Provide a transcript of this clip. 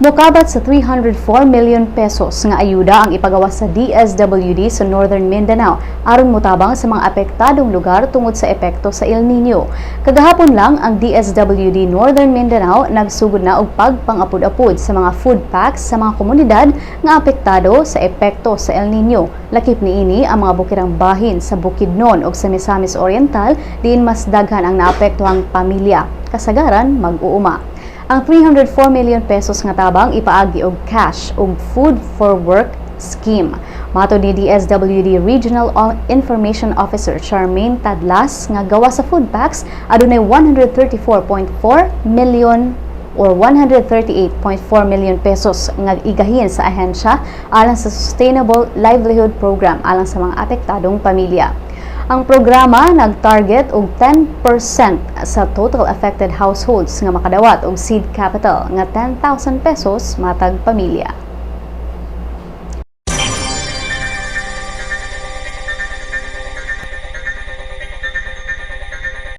Mokabat sa 304 million pesos nga ayuda ang ipagawas sa DSWD sa Northern Mindanao aron motabang sa mga apektadong lugar tungod sa epekto sa El Nino. Kagahapon lang ang DSWD Northern Mindanao nagsugod na og pagpangapud-apud sa mga food packs sa mga komunidad nga apektado sa epekto sa El Nino. Lakip niini ang mga bukirang bahin sa Bukidnon ug sa Misamis Oriental diin mas daghan ang naapektuhang pamilya. Kasagaran mag-uuma. Ang 304 million pesos nga tabang ipaagi og cash ug Food for Work scheme. Matod ni DSWD Regional Information Officer Charmaine Tadlas nga gawa sa food packs adunay 134.4 million or 138.4 million pesos nga igahin sa ahensya alang sa Sustainable Livelihood Program alang sa mga apektadong pamilya. Ang programa nag-target og 10% sa total affected households nga makadawat og seed capital nga 10,000 pesos matag pamilya.